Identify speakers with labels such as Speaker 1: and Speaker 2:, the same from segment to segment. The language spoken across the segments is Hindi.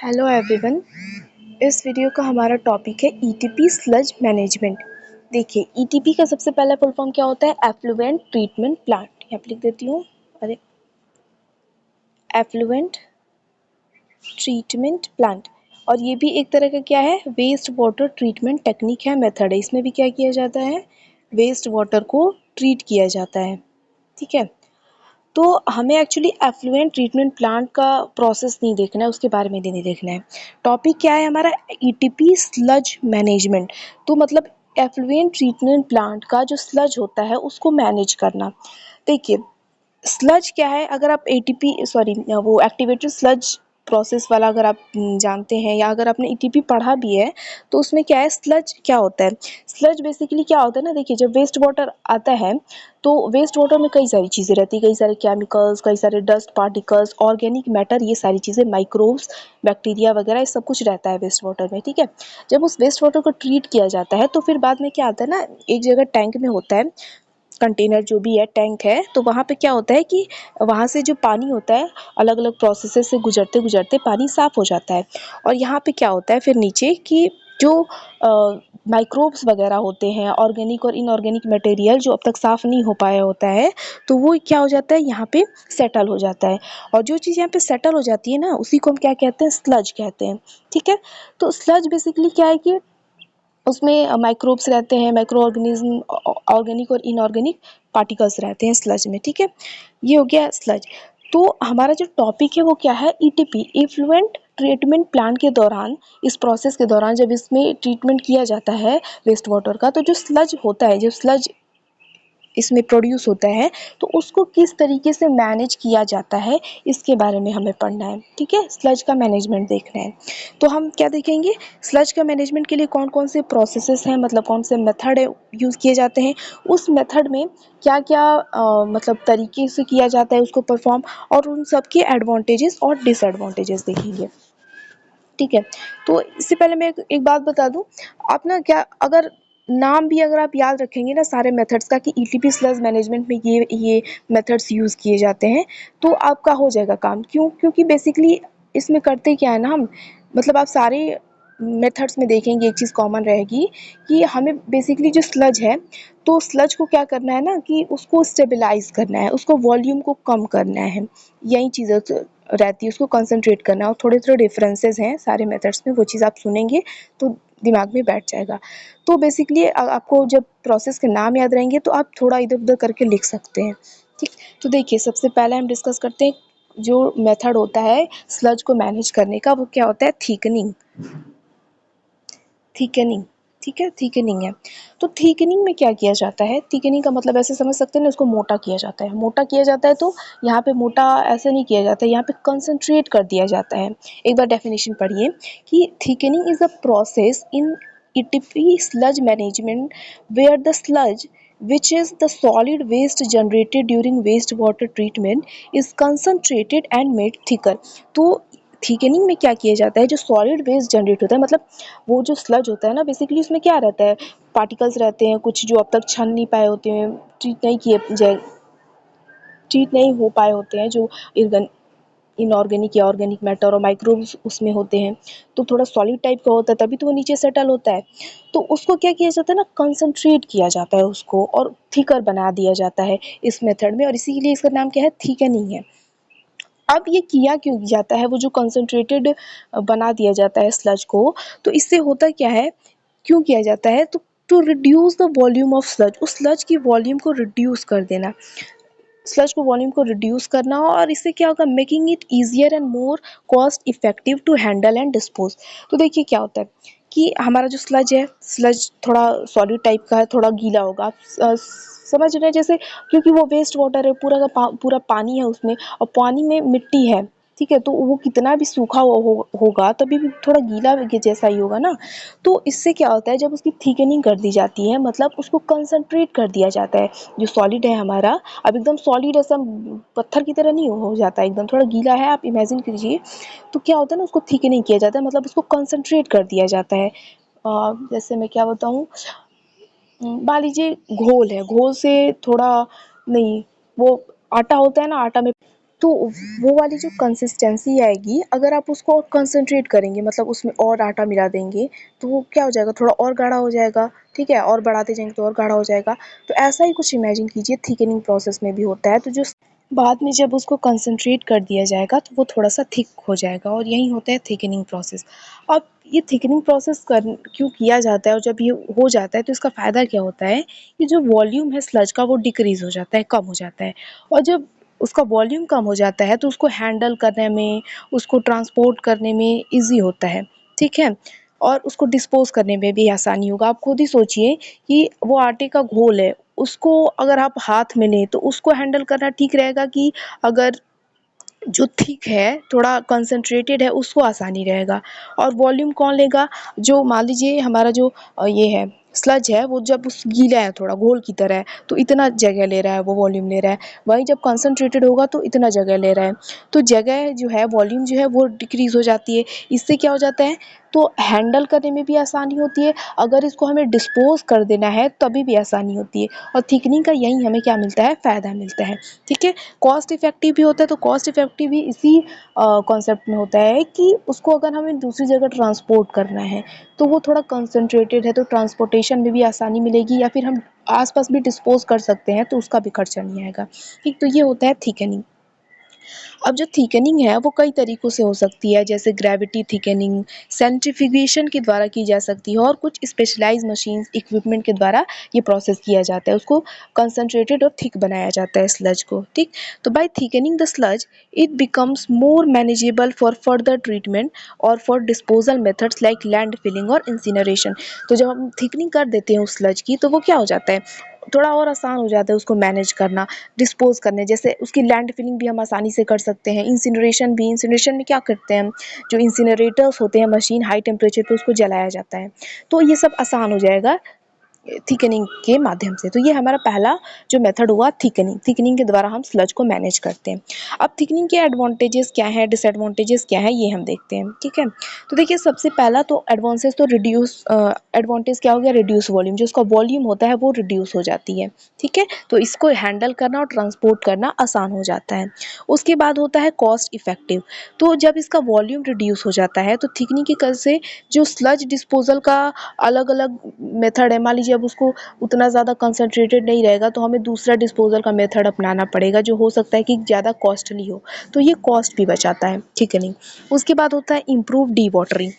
Speaker 1: Hello everyone. इस वीडियो का हमारा टॉपिक है ईटीपी स्लज मैनेजमेंट। देखिए, ईटीपी का सबसे पहला फुल फॉर्म क्या होता है? Effluent treatment plant. यहाँ पे लिख देती हूँ, अरे एफ्लुएंट ट्रीटमेंट प्लांट। और ये भी एक तरह का क्या है? वेस्ट वाटर ट्रीटमेंट टेक्निक है, मेथड है। इसमें भी क्या किया जाता है? वेस्ट वाटर को ट्रीट किया जाता है। ठीक है, तो हमें एक्चुअली एफ्लुएंट ट्रीटमेंट प्लांट का प्रोसेस नहीं देखना है, उसके बारे में नहीं देखना है। टॉपिक क्या है हमारा? ETP sludge management. तो मतलब एफ्लुएंट ट्रीटमेंट प्लांट का जो स्लज होता है उसको मैनेज करना। देखिए, स्लज क्या है? अगर आप एटीपी वो एक्टिवेटेड स्लज प्रोसेस वाला अगर आप जानते हैं, या अगर आपने ईटीपी पढ़ा भी है, तो उसमें क्या है, स्लज क्या होता है? स्लज बेसिकली क्या होता है ना, देखिए, जब वेस्ट वाटर आता है तो वेस्ट वाटर में कई सारी चीज़ें रहती है, कई सारे केमिकल्स, कई सारे डस्ट पार्टिकल्स, ऑर्गेनिक मैटर, ये सारी चीज़ें, माइक्रोब्स, बैक्टीरिया वगैरह, ये सब कुछ रहता है वेस्ट वाटर में। ठीक है, जब उस वेस्ट वाटर को ट्रीट किया जाता है तो फिर बाद में क्या आता है ना, एक जगह टैंक में होता है, कंटेनर जो भी है, टैंक है, तो वहाँ पे क्या होता है कि वहाँ से जो पानी होता है, अलग अलग प्रोसेसेस से गुजरते गुजरते पानी साफ़ हो जाता है। और यहाँ पे क्या होता है फिर नीचे कि जो माइक्रोब्स वगैरह होते हैं, ऑर्गेनिक और इनऑर्गेनिक मटेरियल जो अब तक साफ़ नहीं हो पाया होता है, तो वो क्या हो जाता है, यहाँ पे सेटल हो जाता है। और जो चीज़ यहाँ पे सेटल हो जाती है ना, उसी को हम क्या कहते हैं? स्लज कहते हैं। ठीक है, तो स्लज बेसिकली क्या है कि उसमें माइक्रोब्स रहते हैं, माइक्रो ऑर्गेनिज्म, ऑर्गेनिक और इनऑर्गेनिक पार्टिकल्स रहते हैं स्लज में। ठीक है, ये हो गया स्लज। तो हमारा जो टॉपिक है वो क्या है? ईटीपी, इफ्लुएंट ट्रीटमेंट प्लांट के दौरान, इस प्रोसेस के दौरान जब इसमें ट्रीटमेंट किया जाता है वेस्ट वाटर का, तो जो स्लज होता है, जो स्लज इसमें प्रोड्यूस होता है, तो उसको किस तरीके से मैनेज किया जाता है, इसके बारे में हमें पढ़ना है। ठीक है, स्लज का मैनेजमेंट देखना है। तो हम क्या देखेंगे? स्लज का मैनेजमेंट के लिए कौन कौन से प्रोसेसेस हैं, मतलब कौन से मेथड यूज़ किए जाते हैं, उस मेथड में क्या क्या मतलब तरीके से किया जाता है उसको परफॉर्म, और उन सब के एडवांटेजेस और डिसएडवांटेजेस देखेंगे। ठीक है, तो इससे पहले मैं एक बात बता दूं, आप ना क्या, अगर नाम भी अगर आप याद रखेंगे ना सारे मेथड्स का, कि ईटीपी स्लज मैनेजमेंट में ये मेथड्स यूज़ किए जाते हैं, तो आपका हो जाएगा काम। क्यों? क्योंकि बेसिकली इसमें करते क्या है ना हम, मतलब आप सारे मेथड्स में देखेंगे एक चीज़ कॉमन रहेगी, कि हमें बेसिकली जो स्लज है, तो स्लज को क्या करना है ना, कि उसको स्टेबलाइज करना है, उसको वॉल्यूम को कम करना है, यही चीज़ें रहती है, उसको कंसंट्रेट करना है। और थोड़े थोड़े डिफरेंसेस हैं सारे मेथड्स में, वो चीज़ आप सुनेंगे तो दिमाग में बैठ जाएगा। तो बेसिकली आपको जब प्रोसेस के नाम याद रहेंगे तो आप थोड़ा इधर उधर करके लिख सकते हैं। ठीक, तो देखिए, सबसे पहले हम डिस्कस करते हैं जो मेथड होता है स्लज को मैनेज करने का, वो क्या होता है? थिकनिंग। थिकनिंग, ठीक है, थिकनिंग है। तो थिकनिंग में क्या किया जाता है? थिकनिंग का मतलब ऐसे समझ सकते हैं ना, इसको मोटा किया जाता है। मोटा किया जाता है तो यहाँ पे मोटा ऐसे नहीं किया जाता है, यहाँ पे कंसंट्रेट कर दिया जाता है। एक बार डेफिनेशन पढ़िए कि thickening is a process in ETP sludge management where the sludge which is the solid waste generated during wastewater treatment is concentrated and made thicker। तो थिकनिंग में क्या किया जाता है? जो सॉलिड वेस्ट जनरेट होता है, मतलब वो जो स्लज होता है ना, बेसिकली उसमें क्या रहता है? पार्टिकल्स रहते हैं कुछ जो अब तक छन नहीं पाए होते हैं, ट्रीट नहीं हो पाए होते हैं, जो इनऑर्गेनिक या ऑर्गेनिक मैटर और माइक्रोब्स उसमें होते हैं, तो थोड़ा सॉलिड टाइप का होता है, तभी तो वो नीचे सेटल होता है। तो उसको क्या किया जाता है ना, कंसंट्रेट किया जाता है उसको, और थिकर बना दिया जाता है इस मेथड में, और इसीलिए इसका नाम क्या है? थिकनिंग है। अब ये किया क्यों जाता है? वो जो कंसंट्रेटेड बना दिया जाता है स्लज को, तो इससे होता क्या है, क्यों किया जाता है? तो to reduce the volume of sludge, उस स्लज की वॉल्यूम को रिड्यूस कर देना, स्लज को वॉल्यूम को रिड्यूस करना। और इससे क्या होगा? Making it easier and more cost effective to handle and dispose. तो देखिए क्या होता है कि हमारा जो स्लज है, स्लज थोड़ा सॉलिड टाइप का है, थोड़ा गीला होगा, आप समझ रहे हैं? जैसे, क्योंकि वो वेस्ट वाटर है, पूरा का पूरा पानी है उसमें, और पानी में मिट्टी है। ठीक है, तो वो कितना भी सूखा होगा तभी भी थोड़ा गीला के जैसा ही होगा ना। तो इससे क्या होता है, जब उसकी थिकनिंग कर दी जाती है, मतलब उसको कंसंट्रेट कर दिया जाता है, जो सॉलिड है हमारा, अब एकदम सॉलिड ऐसा पत्थर की तरह नहीं हो जाता, एकदम थोड़ा गीला है, आप इमेजिन कीजिए। तो क्या होता है ना, उसको थिकनिंग किया जाता है, मतलब उसको कंसंट्रेट कर दिया जाता है। जैसे मैं क्या बताऊँ, मान लीजिए घोल है, घोल से थोड़ा नहीं, वो आटा होता है ना, आटा में तो वो वाली जो कंसिस्टेंसी आएगी, अगर आप उसको कंसंट्रेट करेंगे, मतलब उसमें और आटा मिला देंगे, तो वो क्या हो जाएगा, थोड़ा और गाढ़ा हो जाएगा, ठीक है, और बढ़ाते जाएंगे तो और गाढ़ा हो जाएगा। तो ऐसा ही कुछ इमेजिन कीजिए थिकनिंग प्रोसेस में भी होता है। तो जो बाद में जब उसको कंसंट्रेट कर दिया जाएगा तो वो थोड़ा-सा थिक हो जाएगा, और यही होता है थिकनिंग प्रोसेस। अब ये थिकनिंग प्रोसेस कर क्यों किया जाता है, और जब ये हो जाता है तो इसका फ़ायदा क्या होता है कि जो वॉल्यूम है स्लज का वो डिक्रीज़ हो जाता है, कम हो जाता है। और जब उसका वॉल्यूम कम हो जाता है तो उसको हैंडल करने में, उसको ट्रांसपोर्ट करने में ईज़ी होता है, ठीक है? और उसको डिस्पोज़ करने में भी आसानी होगा। आप खुद ही सोचिए कि वो आटे का घोल है, उसको अगर आप हाथ में लें तो उसको हैंडल करना ठीक रहेगा, कि अगर जो थिक है, थोड़ा कंसंट्रेटेड है, उसको आसानी रहेगा। और वॉल्यूम कौन लेगा, जो मान लीजिए हमारा जो ये है स्लज है, वो जब उस गीला है, थोड़ा घोल की तरह है, तो इतना जगह ले रहा है, वो वॉल्यूम ले रहा है। वहीं जब कंसंट्रेटेड होगा तो इतना जगह ले रहा है, तो जगह जो है, वॉल्यूम जो है वो डिक्रीज़ हो जाती है। इससे क्या हो जाता है, तो हैंडल करने में भी आसानी होती है, अगर इसको हमें डिस्पोज़ कर देना है तभी भी आसानी होती है। और थिकनिंग का यही हमें क्या मिलता है, फ़ायदा मिलता है, ठीक है। कॉस्ट इफ़ेक्टिव भी होता है, तो कॉस्ट इफ़ेक्टिव भी इसी कॉन्सेप्ट में होता है कि उसको अगर हमें दूसरी जगह ट्रांसपोर्ट करना है तो वो थोड़ा कंसंट्रेटेड है, तो ट्रांसपोर्टेशन में भी आसानी मिलेगी, या फिर हम आस-पास भी डिस्पोज़ कर सकते हैं तो उसका भी खर्चा नहीं आएगा, ठीक। तो ये होता है थिकनिंग। अब जो थिकनिंग है वो कई तरीकों से हो सकती है, जैसे ग्रेविटी थिकनिंग, सेंट्रीफ्यूगेशन के द्वारा की जा सकती है, और कुछ स्पेशलाइज्ड मशीन्स, इक्विपमेंट के द्वारा ये प्रोसेस किया जाता है। उसको कंसंट्रेटेड और थिक बनाया जाता है स्लज को, ठीक। तो by thickening the sludge it becomes more manageable for further treatment और for disposal methods like land filling और इंसिनरेशन। तो जब हम थिकनिंग कर देते हैं उस स्लज की, तो वो क्या हो जाता है, थोड़ा और आसान हो जाता है उसको मैनेज करना, डिस्पोज़ करने, जैसे उसकी लैंड फिलिंग भी हम आसानी से कर सकते हैं, इंसिनरेशन भी, इंसिनरेशन में क्या करते हैं हम, जो इंसिनरेटर्स होते हैं मशीन, हाई टेम्परेचर पे उसको जलाया जाता है, तो ये सब आसान हो जाएगा थिकनिंग के माध्यम से। तो ये हमारा पहला जो मेथड हुआ थिकनिंग, थिकनिंग के द्वारा हम स्लज को मैनेज करते हैं। अब थिकनिंग के एडवांटेजेस क्या हैं, डिसएडवांटेजेस क्या हैं, ये हम देखते हैं, ठीक है। तो देखिए सबसे पहला तो एडवांसेस, तो रिड्यूस एडवांटेज क्या हो गया, रिड्यूस वॉल्यूम, जो उसका वॉल्यूम होता है वो रिड्यूस हो जाती है, ठीक है। तो इसको हैंडल करना और ट्रांसपोर्ट करना आसान हो जाता है। उसके बाद होता है कॉस्ट इफेक्टिव, तो जब इसका वॉल्यूम रिड्यूस हो जाता है तो थिकनिंग की वजह से जो स्लज डिस्पोजल का अलग-अलग मेथड है, मान लीजिए अब उसको उतना ज़्यादा कंसंट्रेटेड नहीं रहेगा तो हमें दूसरा डिस्पोजल का मेथड अपनाना पड़ेगा, जो हो सकता है कि ज़्यादा कॉस्टली हो, तो ये कॉस्ट भी बचाता है थिकनिंग। उसके बाद होता है इम्प्रूव डी वाटरिंग।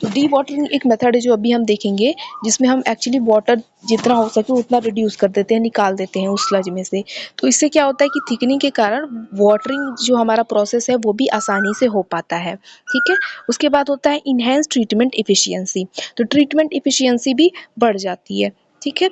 Speaker 1: तो डी वाटरिंग एक मेथड है जो अभी हम देखेंगे, जिसमें हम एक्चुअली वाटर जितना हो सके उतना रिड्यूस कर देते हैं, निकाल देते हैं उस स्लज में से। तो इससे क्या होता है कि थिकनिंग के कारण वाटरिंग जो हमारा प्रोसेस है वो भी आसानी से हो पाता है, ठीक है। उसके बाद होता है इनहेंस ट्रीटमेंट एफिशिएंसी, तो ट्रीटमेंट एफिशिएंसी भी बढ़ जाती है, ठीक है।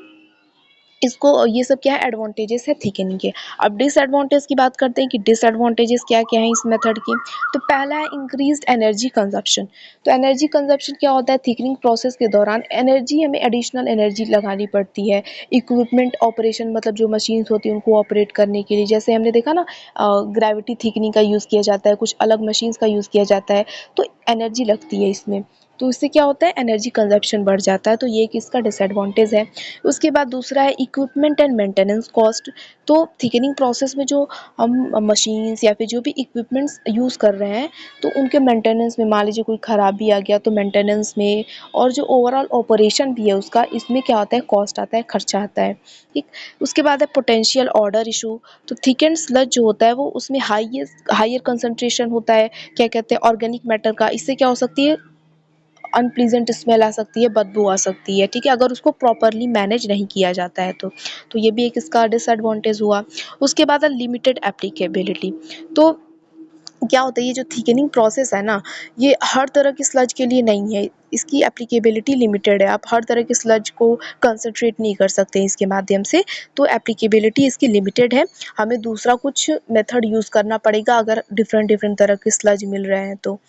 Speaker 1: इसको ये सब क्या है, एडवांटेजेस है थिकनिंग के। अब डिसएडवांटेज की बात करते हैं कि डिसएडवांटेजेस क्या-क्या हैं इस मेथड के। तो पहला है इंक्रीज्ड एनर्जी कंजप्शन। तो एनर्जी कंजप्शन क्या होता है, थिकनिंग प्रोसेस के दौरान एनर्जी, हमें एडिशनल एनर्जी लगानी पड़ती है। इक्विपमेंट ऑपरेशन, मतलब जो मशीन्स होती हैं उनको ऑपरेट करने के लिए, जैसे हमने देखा ना ग्रेविटी थिकनिंग का यूज़ किया जाता है, कुछ अलग मशीन्स का यूज़ किया जाता है, तो एनर्जी लगती है इसमें। तो इससे क्या होता है, एनर्जी कंजप्शन बढ़ जाता है, तो ये एक इसका डिसएडवांटेज है। उसके बाद दूसरा है इक्विपमेंट एंड मेंटेनेंस कॉस्ट। तो थिकनिंग प्रोसेस में जो हम मशीन्स या फिर जो भी इक्विपमेंट्स यूज़ कर रहे हैं, तो उनके मेंटेनेंस में मान लीजिए कोई ख़राबी आ गया तो मेंटेनेंस में, और जो ओवरऑल ऑपरेशन भी है उसका, इसमें क्या होता है, कॉस्ट आता है, खर्चा आता है, ठीक। उसके बाद है पोटेंशियल ऑर्डर इशू। तो थिकेंड स्लज जो होता है वो उसमें हायर कंसंट्रेशन होता है, क्या कहते हैं, ऑर्गेनिक मैटर का, इससे क्या हो सकती है, अनप्लीजेंट स्मेल आ सकती है, बदबू आ सकती है, ठीक है, अगर उसको प्रॉपरली मैनेज नहीं किया जाता है तो ये भी एक इसका डिसएडवांटेज हुआ। उसके बाद है लिमिटेड एप्लीकेबिलिटी। तो क्या होता है, ये जो थिकनिंग प्रोसेस है ना, ये हर तरह की स्लज के लिए नहीं है, इसकी एप्लीकेबिलिटी लिमिटेड है, आप हर तरह के स्लज को कंसंट्रेट नहीं कर सकते इसके माध्यम से, तो एप्लीकेबिलिटी इसकी लिमिटेड है। हमें दूसरा कुछ मेथड यूज़ करना पड़ेगा अगर डिफरेंट डिफरेंट तरह के स्लज मिल रहे हैं तो।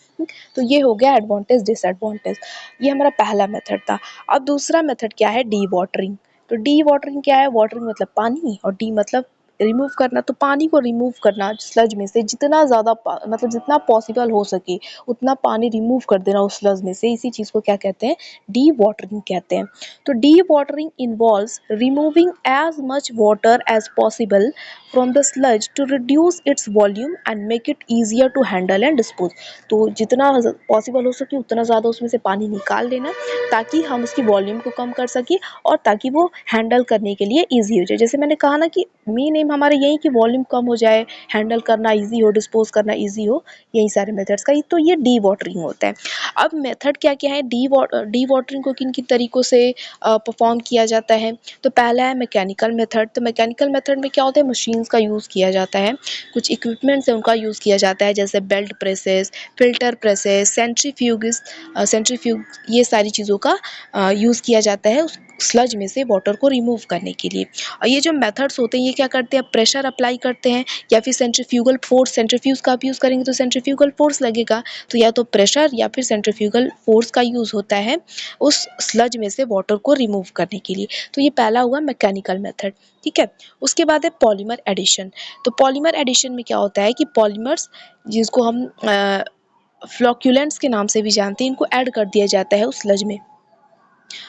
Speaker 1: तो ये हो गया एडवांटेज डिसएडवांटेज, ये हमारा पहला मेथड था। अब दूसरा मेथड क्या है, डी वाटरिंग। तो डी वाटरिंग क्या है, वाटरिंग मतलब पानी और डी मतलब रिमूव करना, तो पानी को रिमूव करना स्लज में से जितना ज़्यादा मतलब जितना पॉसिबल हो सके उतना पानी रिमूव कर देना उस स्लज में से, इसी चीज़ को क्या कहते हैं, डी वाटरिंग कहते हैं। तो dewatering involves removing as much water as possible from the sludge to reduce its volume and make it easier to handle and dispose. तो जितना पॉसिबल हो सके उतना ज़्यादा उसमें से पानी निकाल लेना ताकि हम उसकी वॉल्यूम को कम कर सकें और ताकि वो हैंडल करने के लिए ईजी हो जाए। जैसे मैंने कहा ना कि मेन एम हमारे यही कि वॉल्यूम कम हो जाए, हैंडल करना ईजी हो, डिस्पोज करना ईजी हो, यही सारे मेथड्स का ही तो ये डी वाटरिंग होता है। अब मेथड क्या क्या है डी वाटरिंग को किन किन तरीकों से परफॉर्म किया जाता है। तो पहला है मैकेनिकल मेथड। तो मैकेनिकल मेथड में क्या होता है, मशीन्स का यूज़ किया जाता है, कुछ इक्विपमेंट्स है उनका यूज़ किया जाता है, जैसे belt presses, filter presses, centrifuge, ये सारी चीज़ों का यूज़ किया जाता है उस स्लज में से वाटर को रिमूव करने के लिए। और ये जो मेथड्स होते हैं ये क्या करते हैं, प्रेशर अप्लाई करते हैं या फिर सेंट्रीफ्यूगल फोर्स, सेंट्रीफ्यूज का आप यूज़ करेंगे तो सेंट्रीफ्यूगल फोर्स लगेगा, तो या तो प्रेशर या फिर सेंट्रीफ्यूगल फोर्स का यूज़ होता है उस स्लज में से वाटर को रिमूव करने के लिए। तो ये पहला हुआ मैकेनिकल मेथड, ठीक है। उसके बाद है पॉलीमर एडिशन। तो पॉलीमर एडिशन में क्या होता है कि पॉलीमर्स, जिसको हम फ्लोक्यूलेंट्स के नाम से भी जानते हैं, इनको ऐड कर दिया जाता है उस स्लज में।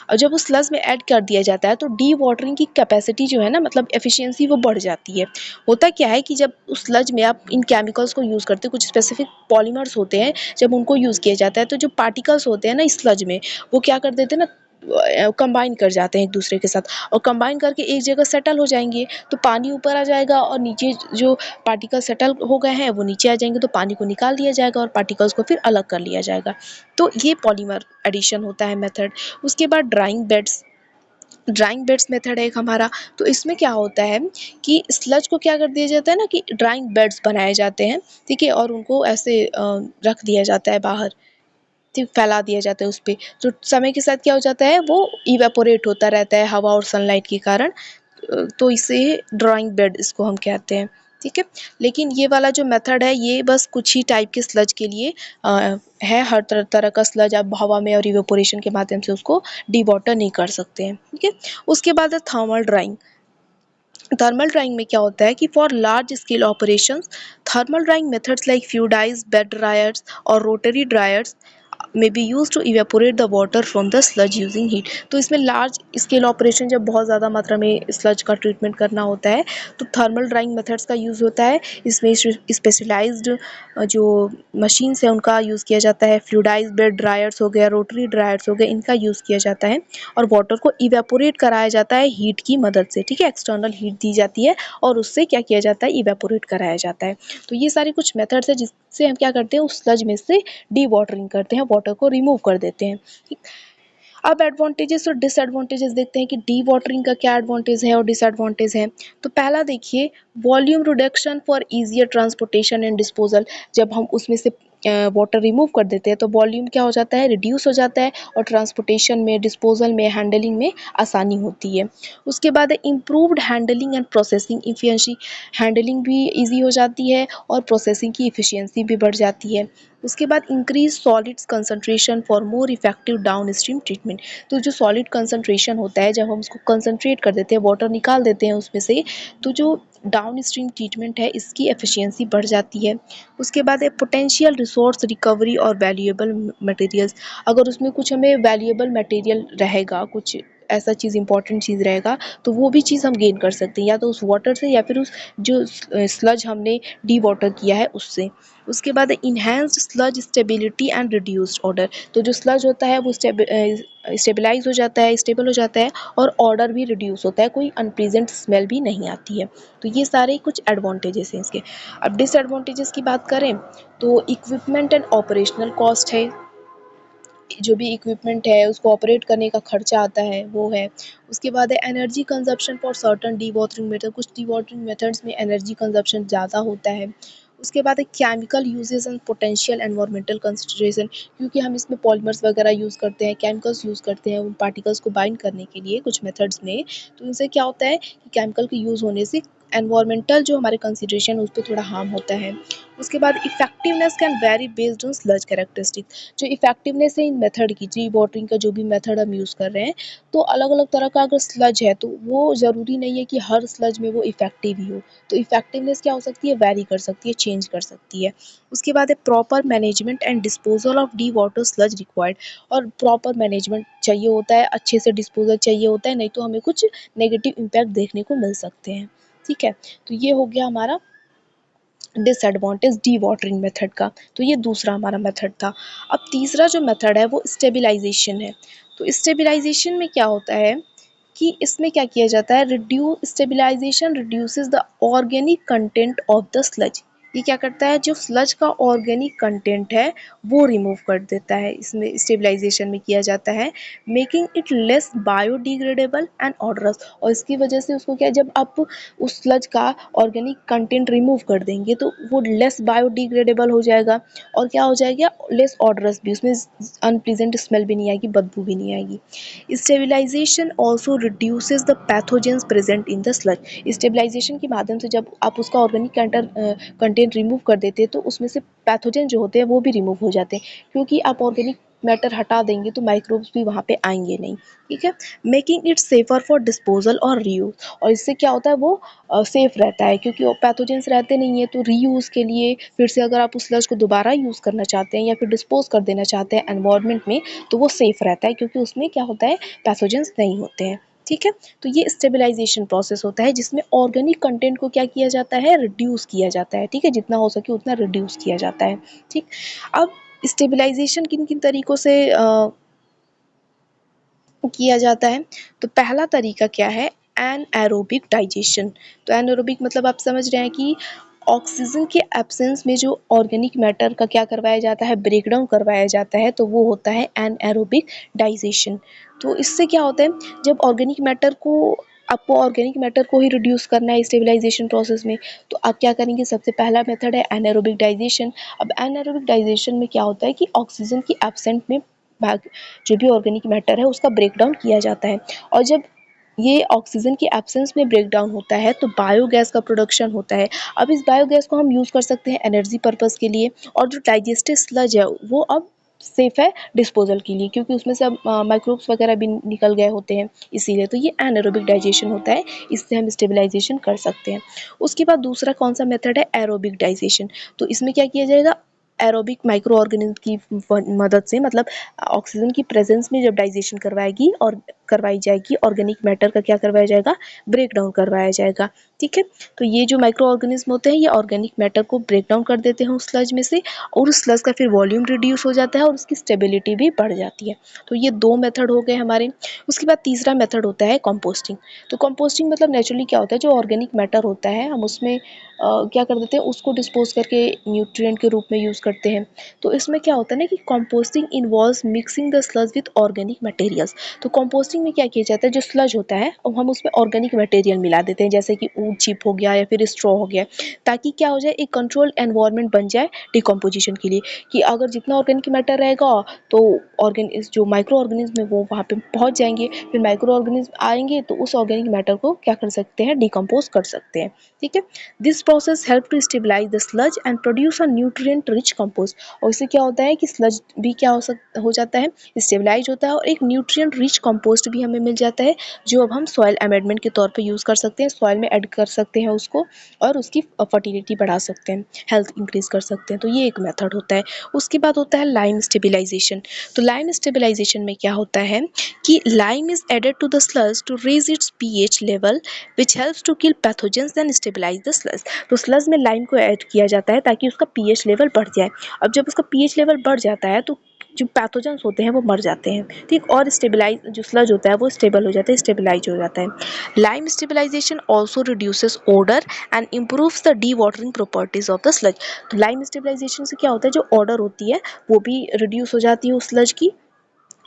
Speaker 1: और जब उस स्लज में ऐड कर दिया जाता है तो डी वाटरिंग की कैपेसिटी जो है ना, मतलब एफिशिएंसी, वो बढ़ जाती है। होता क्या है कि जब उस स्लज में आप इन केमिकल्स को यूज़ करते हो, कुछ स्पेसिफिक पॉलीमर्स होते हैं, जब उनको यूज़ किया जाता है तो जो पार्टिकल्स होते हैं ना इस स्लज में, वो क्या कर देते हैं ना, कंबाइन कर जाते हैं एक दूसरे के साथ और कंबाइन करके एक जगह सेटल हो जाएंगे, तो पानी ऊपर आ जाएगा और नीचे जो पार्टिकल सेटल हो गए हैं वो नीचे आ जाएंगे, तो पानी को निकाल दिया जाएगा और पार्टिकल्स को फिर अलग कर लिया जाएगा। तो ये पॉलीमर एडिशन होता है मेथड। उसके बाद ड्राइंग बेड्स मेथड है एक हमारा। तो इसमें क्या होता है कि स्लज को क्या कर दिया जाता है ना कि ड्राइंग बेड्स बनाए जाते हैं, ठीक है, और उनको ऐसे रख दिया जाता है बाहर, ठीक, फैला दिया जाता है उस पे। तो समय के साथ क्या हो जाता है, वो इवेपोरेट होता रहता है हवा और सनलाइट के कारण। तो इसे ड्राइंग बेड इसको हम कहते हैं, ठीक है। लेकिन ये वाला जो मेथड है ये बस कुछ ही टाइप के स्लज के लिए है, हर तरह का स्लज आप हवा में और इवेपोरेशन के माध्यम से उसको डीवाटर नहीं कर सकते हैं, ठीक है। उसके बाद है थर्मल ड्राइंग। थर्मल ड्राइंग में क्या होता है कि for large scale operations thermal drying methods like fluidised bed dryers और rotary dryers may be used to evaporate the water from the sludge using heat। तो इसमें लार्ज स्केल ऑपरेशन, जब बहुत ज़्यादा मात्रा में स्लज का ट्रीटमेंट करना होता है तो थर्मल ड्राइंग मेथड्स का यूज़ होता है। इसमें स्पेशलाइज्ड जो मशीन्स है उनका यूज़ किया जाता है, फ्लूइडाइज्ड बेड ड्रायर्स हो गया, रोटरी ड्रायर्स हो गए, इनका यूज़ किया जाता है और वाटर को इवेपोरेट कराया जाता है हीट की मदद से, ठीक है। एक्सटर्नल हीट दी जाती है और उससे क्या किया जाता है, इवेपोरेट कराया जाता है। तो ये सारे कुछ मेथड्स है जिससे हम क्या करते हैं, उस स्लज में से डी वाटरिंग करते हैं, वाटर को रिमूव कर देते हैं, ठीक। अब एडवांटेजेस और डिसएडवांटेजेस देखते हैं कि डी वाटरिंग का क्या एडवांटेज है और डिसएडवांटेज है। तो पहला देखिए, volume reduction for easier transportation and disposal. जब हम उसमें से वाटर रिमूव कर देते हैं तो वॉल्यूम क्या हो जाता है, रिड्यूस हो जाता है और ट्रांसपोर्टेशन में, डिस्पोजल में, हैंडलिंग में आसानी होती है। उसके बाद improved handling and processing efficiency. Handling भी ईजी हो जाती है और प्रोसेसिंग की इफिशियंसी भी बढ़ जाती है। उसके बाद increase solids concentration for more effective down stream treatment. तो जो सॉलिड कंसंट्रेशन होता है, जब हम उसको कंसंट्रेट कर देते हैं, वाटर निकाल देते हैं उसमें से, तो जो डाउन स्ट्रीम ट्रीटमेंट है इसकी एफिशिएंसी बढ़ जाती है। उसके बाद है पोटेंशियल रिसोर्स रिकवरी और वैल्यूएबल मटेरियल्स। अगर उसमें कुछ हमें वैल्यूएबल मटेरियल रहेगा, कुछ ऐसा चीज़, इंपॉर्टेंट चीज़ रहेगा, तो वो भी चीज़ हम गेन कर सकते हैं, या तो उस वाटर से या फिर उस जो स्लज हमने डी वाटर किया है उससे। उसके बाद enhanced sludge stability and reduced order. तो जो स्लज होता है वो स्टेबलाइज हो जाता है, स्टेबल हो जाता है और ऑर्डर भी रिड्यूस होता है, कोई अनप्लीजेंट स्मेल भी नहीं आती है। तो ये सारे कुछ एडवांटेजेस हैं इसके। अब डिसएडवांटेजेस की बात करें तो इक्विपमेंट एंड ऑपरेशनल कॉस्ट है, जो भी इक्विपमेंट है उसको ऑपरेट करने का खर्चा आता है वो है। उसके बाद है energy consumption for certain D watering method. कुछ डी वाटरिंग मेथड्स में एनर्जी कंजप्शन ज़्यादा होता है। उसके बाद है chemical uses and potential environmental consideration. क्योंकि हम इसमें पॉलीमर्स वगैरह यूज़ करते हैं, केमिकल्स यूज़ करते हैं उन पार्टिकल्स को बाइंड करने के लिए कुछ मेथड्स में, तो इनसे क्या होता है कि केमिकल के यूज़ होने से एनवायरमेंटल जो हमारे कंसिडरेशन उस पर थोड़ा हार्म होता है। उसके बाद effectiveness can very based on sludge characteristic. जो इफेक्टिवनेस है इन मेथड की, जी वाटरिंग का जो भी मेथड हम यूज़ कर रहे हैं, तो अलग अलग तरह का अगर स्लज है तो वो ज़रूरी नहीं है कि हर स्लज में वो इफेक्टिव ही हो। तो इफेक्टिवनेस क्या हो सकती है, वेरी कर सकती है, चेंज कर सकती है। उसके बाद है proper management and disposal of D water sludge required. और प्रॉपर मैनेजमेंट चाहिए होता है, अच्छे से डिस्पोजल चाहिए होता है, नहीं तो हमें कुछ नेगेटिव इम्पैक्ट देखने को मिल सकते हैं। ठीक है, तो ये हो गया हमारा डिसएडवांटेज डी वाटरिंग मेथड का। तो ये दूसरा हमारा मेथड था। अब तीसरा जो मेथड है वो स्टेबिलाइजेशन है। तो स्टेबिलाइजेशन में क्या होता है कि इसमें क्या किया जाता है, stabilisation reduces the organic content of the sludge. ये क्या करता है, जो स्लज का ऑर्गेनिक कंटेंट है वो रिमूव कर देता है, इसमें स्टेबिलाइजेशन में किया जाता है, making it less biodegradable and odorous. और इसकी वजह से उसको क्या है, जब आप उस स्लज का ऑर्गेनिक कंटेंट रिमूव कर देंगे तो वो लेस बायोडिग्रेडेबल हो जाएगा, और क्या हो जाएगा, लेस ऑडरस भी, उसमें अनप्लीजेंट स्मेल भी नहीं आएगी, बदबू भी नहीं आएगी। Stabilisation also reduces the pathogens present in the sludge. Stabilisation के माध्यम से जब आप उसका ऑर्गेनिक कंटेंट रिमूव कर देते हैं तो उसमें से पैथोजन जो होते हैं वो भी रिमूव हो जाते हैं, क्योंकि आप ऑर्गेनिक मैटर हटा देंगे तो माइक्रोब्स भी वहाँ पे आएंगे नहीं। ठीक है, making it safer for disposal और रीयूज। और इससे क्या होता है, वो सेफ रहता है, क्योंकि पैथोजेंस रहते नहीं है, तो रीयूज़ के लिए फिर से अगर आप उस स्लज को दोबारा यूज़ करना चाहते हैं या फिर डिस्पोज कर देना चाहते हैं एनवायरनमेंट में, तो वो सेफ रहता है, क्योंकि उसमें क्या होता है, पैथोजेंस नहीं होते हैं। ठीक है, तो ये स्टेबिलाइजेशन प्रोसेस होता है जिसमें ऑर्गेनिक कंटेंट को क्या किया जाता है, रिड्यूस किया जाता है। ठीक है, जितना हो सके उतना रिड्यूस किया जाता है। ठीक, अब स्टेबिलाइजेशन किन किन तरीक़ों से किया जाता है, तो पहला तरीका क्या है, एनएरोबिक डाइजेशन। तो एनएरोबिक मतलब आप समझ रहे हैं कि ऑक्सीजन के एब्सेंस में जो ऑर्गेनिक मैटर का क्या करवाया जाता है, ब्रेक डाउन करवाया जाता है, तो वो होता है एनएरोबिक डाइजेशन। तो इससे क्या होता है, जब ऑर्गेनिक मैटर को, आपको ऑर्गेनिक मैटर को ही रिड्यूस करना है स्टेबलाइजेशन प्रोसेस में, तो आप क्या करेंगे, सबसे पहला मेथड है एनएरोबिक डाइजेशन। अब एनएरोबिक डाइजेशन में क्या होता है कि ऑक्सीजन की एब्सेंट में भाग जो भी ऑर्गेनिक मैटर है उसका ब्रेक डाउन किया जाता है, और जब ये ऑक्सीजन की एब्सेंस में ब्रेक डाउन होता है तो बायोगैस का प्रोडक्शन होता है। अब इस बायोगैस को हम यूज़ कर सकते हैं एनर्जी पर्पज़ के लिए, और जो डाइजेस्टिव स्लज है वो अब सेफ है डिस्पोजल के लिए, क्योंकि उसमें से अब माइक्रोब्स वगैरह भी निकल गए होते हैं, इसीलिए। तो ये एनारोबिक डाइजेशन होता है, इससे हम स्टेबलाइजेशन कर सकते हैं। उसके बाद दूसरा कौन सा मेथड है, एरोबिक डाइजेशन। तो इसमें क्या किया जाएगा, एरोबिक माइक्रो ऑर्गेनिज्म की मदद से, मतलब ऑक्सीजन की प्रेजेंस में जब डाइजेशन करवाई जाएगी, ऑर्गेनिक मैटर का क्या करवाया जाएगा, ब्रेक डाउन करवाया जाएगा। ठीक है, तो ये जो माइक्रो ऑर्गेनिज्म होते हैं ये ऑर्गेनिक मैटर को ब्रेक डाउन कर देते हैं उस स्लज में से, और उस स्लज का फिर वॉल्यूम रिड्यूस हो जाता है और उसकी स्टेबिलिटी भी बढ़ जाती है। तो ये दो मेथड हो गए हमारे। उसके बाद तीसरा मेथड होता है कंपोस्टिंग। तो कंपोस्टिंग मतलब नेचुरली क्या होता है, जो ऑर्गेनिक मैटर होता है हम उसमें क्या कर देते हैं, उसको डिस्पोज करके न्यूट्रिएंट के रूप में यूज़ करते हैं। तो इसमें क्या होता है ना कि composting involves mixing the sludge with organic materials. तो कंपोस्टिंग में क्या किया जाता है, जो स्लज होता है अब हम उसमें ऑर्गेनिक मटेरियल मिला देते हैं, जैसे कि वुड चिप हो गया या फिर स्ट्रॉ हो गया, ताकि क्या हो जाए, एक कंट्रोल्ड एनवायरनमेंट बन जाए डिकम्पोजिशन के लिए, कि अगर जितना ऑर्गेनिक मैटर रहेगा तो जो माइक्रो ऑर्गेनिज्म है वो वहाँ पे पहुँच जाएंगे, फिर माइक्रो ऑर्गेनिज्म आएंगे तो उस ऑर्गेनिक मैटर को क्या कर सकते हैं, डिकम्पोज कर सकते हैं। ठीक है, this process help to stabilise the sludge and produce a nutrient rich compost. और इससे क्या होता है कि स्लज भी क्या हो जाता है, स्टेबलाइज होता है, और एक न्यूट्रिएंट रिच कंपोस्ट भी हमें मिल जाता है, जो अब हम सॉइल अमेंडमेंट के तौर पे यूज़ कर सकते हैं, सॉइल में ऐड कर सकते हैं उसको, और उसकी फर्टिलिटी बढ़ा सकते हैं, हेल्थ इंक्रीज कर सकते हैं। तो ये एक मेथड होता है। उसके बाद होता है लाइम स्टेबिलाइजेशन। तो लाइम स्टेबिलाइजेशन में क्या होता है कि lime is added to the sludge to raise its pH level which helps to kill pathogens and stabilise the sludge. तो स्लज में लाइम को ऐड किया जाता है ताकि उसका पीएच लेवल बढ़ जाए। अब जब उसका पीएच लेवल बढ़ जाता है तो जो पैथोजेंस होते हैं वो मर जाते हैं। ठीक, और स्टेबलाइज जो स्लज होता है वो स्टेबल हो जाता है, स्टेबलाइज हो जाता है। Lime stabilisation also reduces odour and improves the dewatering properties of the sludge. तो लाइम स्टेबलाइजेशन से क्या होता है, जो ऑर्डर होती है वो भी रिड्यूस हो जाती है उस स्लज की,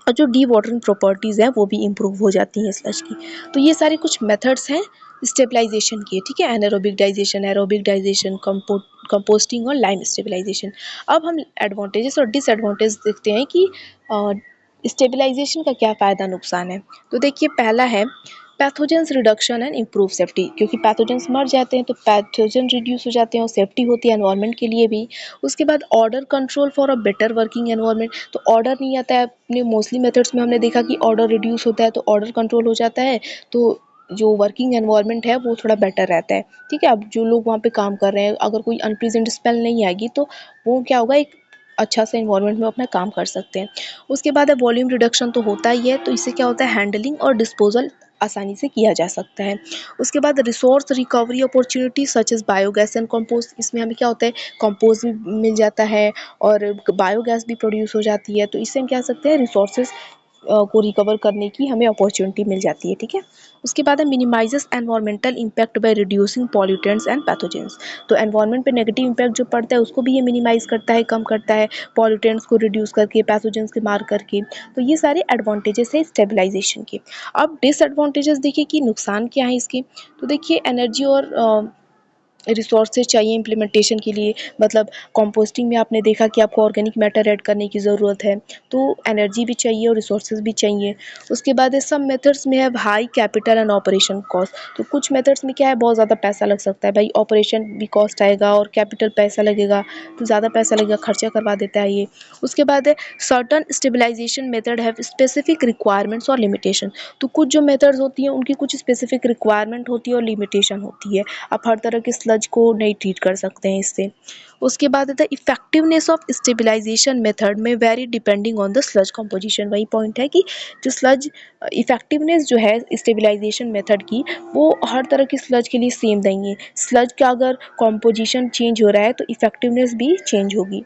Speaker 1: और जो डी वाटरिंग प्रॉपर्टीज़ हैं वो भी इम्प्रूव हो जाती हैं स्लज की। तो ये सारे कुछ मेथड्स हैं स्टेबलाइजेशन के। ठीक है, anaerobic digestion, aerobic digestion, composting और लाइम स्टेबलाइजेशन। अब हम एडवांटेजेस और डिसएडवांटेज देखते हैं कि स्टेबलाइजेशन का क्या फ़ायदा नुकसान है। तो देखिए, पहला है pathogens reduction and improve safety, क्योंकि पैथोजेंस मर जाते हैं तो पैथोजन रिड्यूस हो जाते हैं और सेफ्टी होती है एनवायरनमेंट के लिए भी। उसके बाद order control for a better working environment, तो ऑर्डर नहीं आता है अपने मोस्टली मेथड्स में, हमने देखा कि ऑर्डर रिड्यूस होता है तो ऑर्डर कंट्रोल हो जाता है, तो जो वर्किंग एनवायरनमेंट है वो थोड़ा बेटर रहता है। ठीक है, अब जो लोग वहाँ पे काम कर रहे हैं, अगर कोई अनप्लीजेंट स्मेल नहीं आएगी तो वो क्या होगा, एक अच्छा सा इन्वायरमेंट में अपना काम कर सकते हैं। उसके बाद है वॉल्यूम रिडक्शन, तो होता ही है, तो इससे क्या होता है, हैंडलिंग और डिस्पोजल आसानी से किया जा सकता है। उसके बाद resource recovery opportunity such as biogas and compost, इसमें हमें क्या होता है, कंपोस्ट भी मिल जाता है और बायोगैस भी प्रोड्यूस हो जाती है, तो इससे हम क्या सकते हैं, रिसोर्सेज को रिकवर करने की हमें अपॉर्चुनिटी मिल जाती है। ठीक है, उसके बाद है minimises environmental impact by reducing pollutants and pathogens, तो एनवायरनमेंट पे नेगेटिव इम्पैक्ट जो पड़ता है उसको भी ये मिनिमाइज करता है, कम करता है, पॉल्यूटेंट्स को रिड्यूस करके, पैथोजेंस के मार करके। तो ये सारे एडवांटेजेस है स्टेबलाइजेशन के। अब डिसएडवांटेजेस देखिए कि नुकसान क्या है इसके, तो देखिए एनर्जी और रिसोर्सेज चाहिए इम्प्लीमेंटेशन के लिए, मतलब कंपोस्टिंग में आपने देखा कि आपको ऑर्गेनिक मैटर ऐड करने की ज़रूरत है, तो एनर्जी भी चाहिए और रिसोर्सेज भी चाहिए। उसके बाद सब मेथड्स में है high capital and operation cost, तो कुछ मेथड्स में क्या है, बहुत ज़्यादा पैसा लग सकता है, भाई ऑपरेशन भी कॉस्ट आएगा और कैपिटल पैसा लगेगा, तो ज़्यादा पैसा लगेगा, खर्चा करवा देता है ये। उसके बाद है certain stabilisation method have specific requirements और लिमिटेशन, तो कुछ जो मेथड्स होती हैं उनकी कुछ स्पेसिफिक रिक्वायरमेंट होती है और लिमिटेशन होती है, आप हर तरह के स्लज को नहीं ट्रीट कर सकते हैं इससे। उसके बाद आता है इफेक्टिवनेस ऑफ स्टेबलाइजेशन मेथड में very depending on the sludge composition, वही पॉइंट है कि जो स्लज इफेक्टिवनेस जो है स्टेबलाइजेशन मेथड की, वो हर तरह की स्लज के लिए सेम नहीं है, स्लज का अगर कंपोजिशन चेंज हो रहा है तो इफेक्टिवनेस भी चेंज होगी।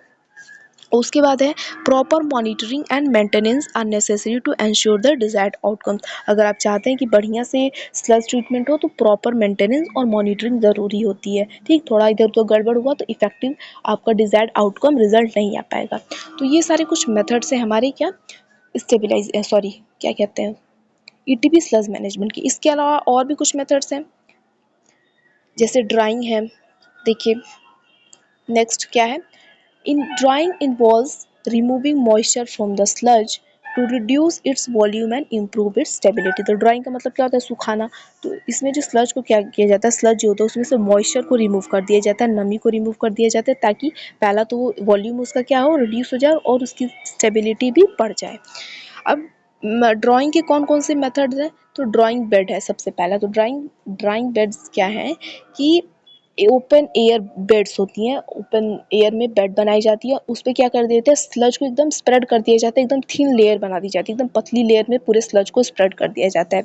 Speaker 1: उसके बाद है proper monitoring and maintenance are necessary to ensure the desired outcomes, अगर आप चाहते हैं कि बढ़िया से स्लज ट्रीटमेंट हो तो प्रॉपर मेंटेनेंस और मॉनिटरिंग ज़रूरी होती है। ठीक, थोड़ा इधर उधर गड़बड़ हुआ तो इफेक्टिव आपका डिजायर्ड आउटकम रिजल्ट नहीं आ पाएगा। तो ये सारे कुछ मेथड्स हैं हमारे क्या, स्टेबिलाइज सॉरी क्या कहते हैं, ईटीपी स्लज मैनेजमेंट की। इसके अलावा और भी कुछ मेथड्स हैं, जैसे ड्राइंग है, देखिए नेक्स्ट क्या है, in drying involves removing moisture from the sludge to reduce its volume and improve its stability, तो ड्राइंग का मतलब क्या होता है, सुखाना, तो इसमें जो स्लज को क्या किया जाता है, स्लज जो होता है उसमें से मॉइस्चर को रिमूव कर दिया जाता है, नमी को रिमूव कर दिया जाता है, ताकि पहला तो वो वॉल्यूम उसका क्या हो, रिड्यूस हो जाए और उसकी स्टेबिलिटी भी बढ़ जाए। अब ड्राइंग के कौन कौन से मेथड्स हैं, तो ड्राइंग बेड है सबसे पहला, तो ड्राइंग बेड्स क्या है कि ओपन एयर बेड्स होती हैं, ओपन एयर में बेड बनाई जाती है, उस पे क्या कर देते हैं, स्लज को एकदम स्प्रेड कर दिया जाता है, एकदम थिन लेयर बना दी जाती है, एकदम पतली लेयर में पूरे स्लज को स्प्रेड कर दिया जाता है,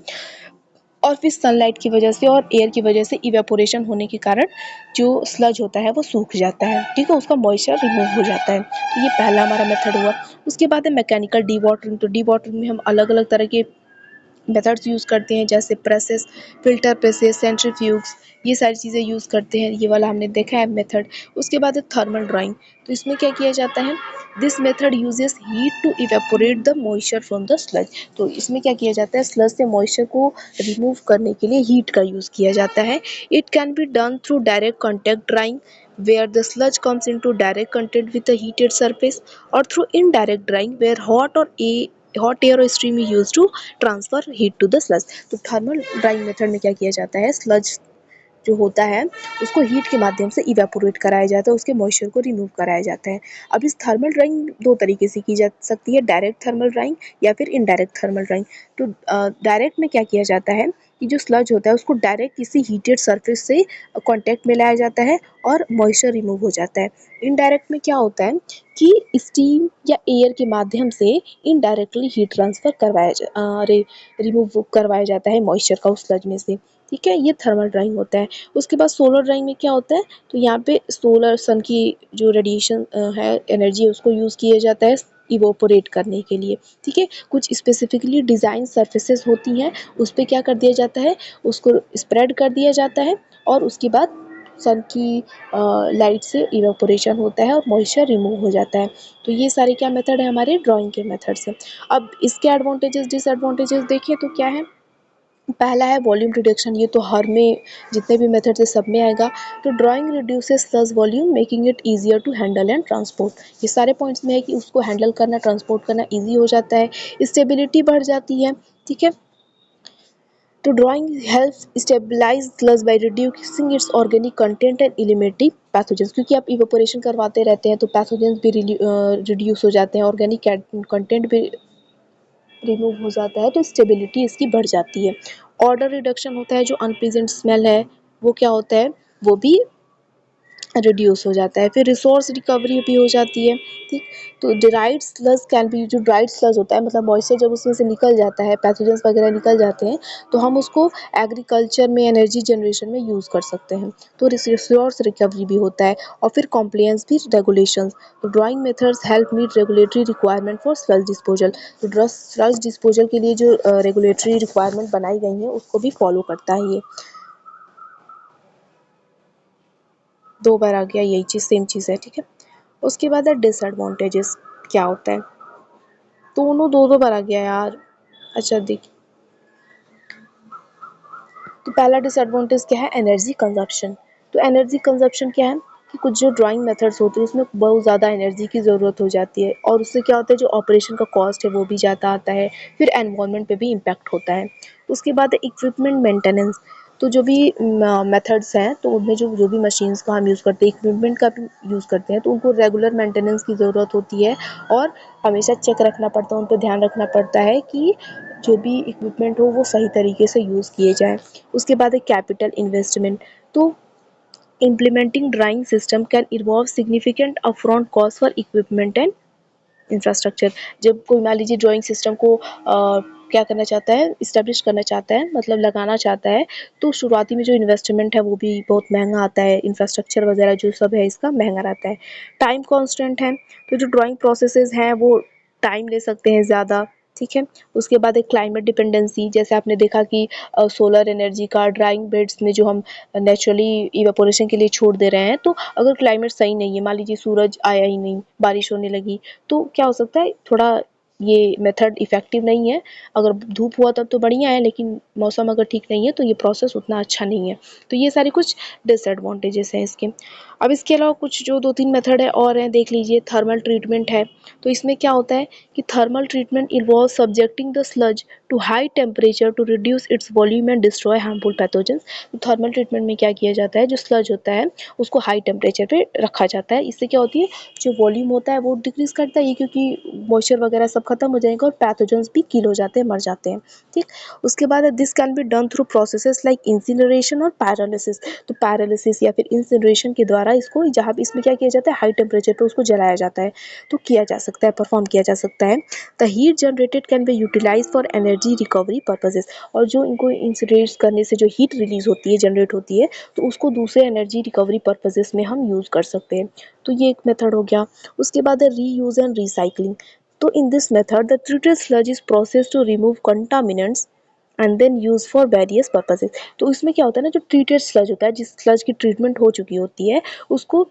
Speaker 1: और फिर सनलाइट की वजह से और एयर की वजह से इवेपोरेशन होने के कारण जो स्लज होता है वो सूख जाता है। ठीक है, उसका मॉइस्चर रिमूव हो जाता है, तो ये पहला हमारा मेथड हुआ। उसके बाद है मैकेनिकल डी वाटरिंग, तो डी वाटरिंग में हम अलग अलग तरह के मेथड्स यूज़ करते हैं, जैसे प्रेसेस, फिल्टर प्रेसेस, सेंट्रीफ्यूग्स, ये सारी चीज़ें यूज़ करते हैं, ये वाला हमने देखा है मेथड। उसके बाद है थर्मल ड्राइंग, तो इसमें क्या किया जाता है, this method uses heat to evaporate the moisture from the sludge, तो इसमें क्या किया जाता है, स्लज से मॉइस्चर को रिमूव करने के लिए हीट का यूज़ किया जाता है। It can be done through direct contact drawing where the sludge comes into direct contact with the heated surface, or through indirect drying where hot air or steam is used to transfer heat to the sludge, तो थर्मल ड्राइंग मेथड में क्या किया जाता है, स्लज जो होता है उसको हीट के माध्यम से इवेपोरेट कराया जाता है, उसके मॉइस्चर को रिमूव कराया जाता है। अब इस थर्मल ड्राइंग दो तरीके से की जा सकती है, डायरेक्ट थर्मल ड्राइंग या फिर इनडायरेक्ट थर्मल ड्राइंग। तो डायरेक्ट में क्या किया जाता है कि जो स्लज होता है उसको डायरेक्ट किसी हीटेड सरफेस से कांटेक्ट में लाया जाता है और मॉइस्चर रिमूव हो जाता है। इनडायरेक्ट में क्या होता है कि स्टीम या एयर के माध्यम से इनडायरेक्टली हीट ट्रांसफ़र रिमूव करवाया जाता है मॉइस्चर का उस स्लज में से। ठीक है, ये थर्मल ड्राइंग होता है। उसके बाद सोलर ड्राइंग में क्या होता है, तो यहाँ पे सोलर सन की जो रेडिएशन है, एनर्जी है, उसको यूज़ किया जाता है इवोपोरेट करने के लिए। ठीक है, कुछ स्पेसिफिकली डिज़ाइन सर्फेसेस होती हैं, उस पर क्या कर दिया जाता है, उसको स्प्रेड कर दिया जाता है और उसके बाद सन की लाइट से इवेपोरेशन होता है और मॉइस्चर रिमूव हो जाता है। तो ये सारे क्या मेथड है, हमारे ड्राइंग के मेथड से। अब इसके एडवांटेजेस डिसएडवांटेजेस देखें तो क्या है, पहला है वॉल्यूम रिडक्शन, ये तो हर में जितने भी मेथड है सब में आएगा। तो drying reduces sludge volume making it easier to handle and transport, ये सारे पॉइंट्स में है कि उसको हैंडल करना, ट्रांसपोर्ट करना ईजी हो जाता है, स्टेबिलिटी बढ़ जाती है। ठीक है, तो drying helps stabilise sludge by reducing its organic content and eliminating pathogens, क्योंकि आप इवेपोरेशन करवाते रहते हैं तो पैथोजेंस भी रिड्यूस हो जाते हैं, ऑर्गेनिक कंटेंट भी रिमूव हो जाता है, तो स्टेबिलिटी इसकी बढ़ जाती है। ऑर्डर रिडक्शन होता है, जो अनप्लीजेंट स्मेल है वो क्या होता है, वो भी रिड्यूस हो जाता है। फिर रिसोर्स रिकवरी भी हो जाती है, ठीक। तो ड्राइड स्लज कैन बी, जो ड्राइड स्लज होता है मतलब मॉइस्चर जब उसमें से निकल जाता है, पैथोजेंस वगैरह निकल जाते हैं, तो हम उसको एग्रीकल्चर में एनर्जी जनरेशन में यूज़ कर सकते हैं। तो रिसोर्स रिकवरी भी होता है। और फिर कॉम्प्लायंस भी रेगुलेशंस, तो drying methods help meet regulatory requirement for sludge disposal. तो स्लज डिस्पोजल के लिए जो रेगुलेटरी रिक्वायरमेंट बनाई गई हैं उसको भी फॉलो करता है ये। 2 बार आ गया यही चीज़, सेम चीज़ है, ठीक है। उसके बाद है डिसएडवांटेजेस, क्या होता है, दोनों 2-2 बार आ गया यार। अच्छा देखिए, तो पहला डिसएडवांटेज क्या है, एनर्जी कंजप्शन। तो एनर्जी कंजप्शन क्या है कि कुछ जो ड्राइंग मेथड्स होते हैं उसमें बहुत ज़्यादा एनर्जी की ज़रूरत हो जाती है, और उससे क्या होता है जो ऑपरेशन का कॉस्ट है वो भी ज़्यादा आता है। फिर एनवायरनमेंट पे भी इम्पैक्ट होता है। उसके बाद इक्विपमेंट मेंटेनेंस, तो जो भी मेथड्स हैं तो उनमें जो जो भी मशीन्स का हम यूज़ करते हैं, इक्विपमेंट का भी यूज़ करते हैं, तो उनको रेगुलर मेंटेनेंस की ज़रूरत होती है, और हमेशा चेक रखना पड़ता है, उन पे ध्यान रखना पड़ता है कि जो भी इक्विपमेंट हो वो सही तरीके से यूज़ किए जाएँ। उसके बाद है कैपिटल इन्वेस्टमेंट, तो implementing drawing system can involve significant upfront cost for equipment and infrastructure. जब कोई मान लीजिए ड्राइंग सिस्टम को क्या करना चाहता है, इस्टेब्लिश करना चाहता है, मतलब लगाना चाहता है, तो शुरुआती में जो इन्वेस्टमेंट है वो भी बहुत महंगा आता है, इंफ्रास्ट्रक्चर वगैरह जो सब है इसका महंगा रहता है। टाइम कॉन्स्टेंट है, तो जो ड्राइंग प्रोसेसेस हैं वो टाइम ले सकते हैं ज़्यादा, ठीक है। उसके बाद एक क्लाइमेट डिपेंडेंसी, जैसे आपने देखा कि सोलर एनर्जी का ड्राइंग बेड्स में जो हम नेचुरली इवेपोरेशन के लिए छोड़ दे रहे हैं, तो अगर क्लाइमेट सही नहीं है, मान लीजिए सूरज आया ही नहीं, बारिश होने लगी, तो क्या हो सकता है थोड़ा ये मेथड इफ़ेक्टिव नहीं है। अगर धूप हुआ तब तो बढ़िया है, लेकिन मौसम अगर ठीक नहीं है तो ये प्रोसेस उतना अच्छा नहीं है। तो ये सारे कुछ डिसएडवांटेजेस हैं इसके। अब इसके अलावा कुछ जो 2-3 मेथड है और हैं, देख लीजिए। थर्मल ट्रीटमेंट है, तो इसमें क्या होता है कि thermal treatment involve subjecting the sludge to high temperature to reduce its volume and destroy harmful pathogens. तो थर्मल ट्रीटमेंट में क्या किया जाता है, जो स्लज होता है उसको हाई टेम्परेचर पे रखा जाता है। इससे क्या होती है, जो वॉल्यूम होता है वो डिक्रीज़ करता है, ये क्योंकि मॉइस्चर वगैरह सब खत्म हो जाएगा और पैथोजेंस भी किल हो जाते हैं, मर जाते हैं, ठीक। उसके बाद this can be done through processes like incineration और पैरालिसिस। तो पैरालिसिस या फिर इंसिनरेशन के द्वारा इसको, जहाँ पे इसमें क्या किया जाता है, हाई टेम्परेचर पे उसको जलाया जाता है, तो किया जा सकता है, परफॉर्म किया जा सकता है। The heat generated can be utilise for energy recovery purposes. और जो इनको इंसिनरेट करने से जो हीट रिलीज होती है, जनरेट होती है, तो उसको दूसरे एनर्जी रिकवरी पर्पजेस में हम यूज़ कर सकते हैं। तो ये एक मेथड हो गया। उसके बाद है रीयूज एंड रिसाइकलिंग। तो in this method the treated sludge is processed to remove contaminants and then use for various purposes. तो इसमें क्या होता है ना, जो ट्रीटेड स्लज होता है, जिस स्लज की ट्रीटमेंट हो चुकी होती है, उसको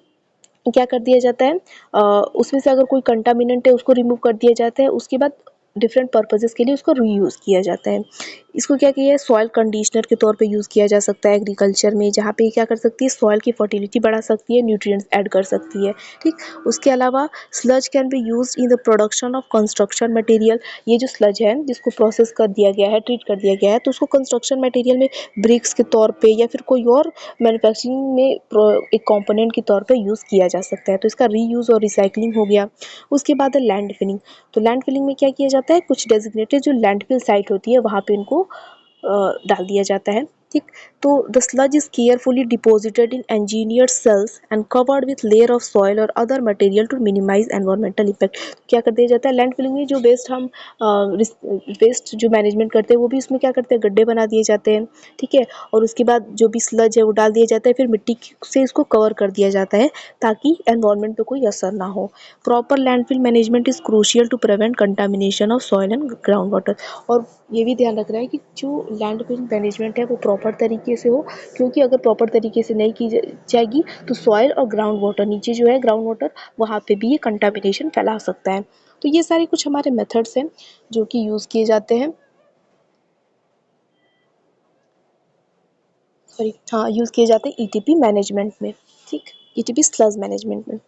Speaker 1: क्या कर दिया जाता है, उसमें से अगर कोई कंटामिनेंट है उसको रिमूव कर दिया जाता है। उसके बाद डिफरेंट पर्पजेज़ के लिए उसको रीयूज़ किया जाता है। इसको क्या किया है, सॉइल कंडीशनर के तौर पे यूज़ किया जा सकता है एग्रीकल्चर में, जहाँ पे क्या कर सकती है, सॉइल की फर्टिलिटी बढ़ा सकती है, न्यूट्रिएंट्स ऐड कर सकती है, ठीक। उसके अलावा sludge can be used in the production of construction material. ये जो स्लज है जिसको प्रोसेस कर दिया गया है, ट्रीट कर दिया गया है, तो उसको कंस्ट्रक्शन मटेरियल में ब्रिक्स के तौर पे या फिर कोई और मैन्युफैक्चरिंग में एक कंपोनेंट के तौर पे यूज़ किया जा सकता है। तो इसका रीयूज़ और रिसाइकलिंग हो गया। उसके बाद है लैंड फिलिंग। तो लैंड फिलिंग में क्या किया जाता है, कुछ डेजिग्नेटेड जो लैंडफिल साइट होती है वहाँ पे इनको डाल दिया जाता है, ठीक। तो the sludge is carefully deposited in engineered cells and covered with layer of soil or other material to minimize environmental impact। क्या कर दिया जाता है, लैंड फिलिंग में जो वेस्ट हम वेस्ट जो मैनेजमेंट करते हैं वो भी इसमें क्या करते हैं, गड्ढे बना दिए जाते हैं, ठीक है। और उसके बाद जो भी स्लज है वो डाल दिया जाता है, फिर मिट्टी से इसको कवर कर दिया जाता है ताकि एनवायरनमेंट पे कोई असर ना हो। Proper landfill management is crucial to prevent contamination of soil and ground water. और ये भी ध्यान रखना है कि जो लैंडफिल मैनेजमेंट है वो प्रॉपर तरीके से हो, क्योंकि अगर प्रॉपर तरीके से नहीं की जाएगी तो सॉइल और ग्राउंड वाटर, नीचे जो है ग्राउंड वाटर, वहाँ पे भी ये कंटामिनेशन फैला सकता है। तो ये सारे कुछ हमारे मेथड्स हैं जो कि यूज़ किए जाते हैं, सॉरी हाँ, यूज़ किए जाते हैं ईटीपी मैनेजमेंट में, ठीक, ईटीपी स्लज मैनेजमेंट में।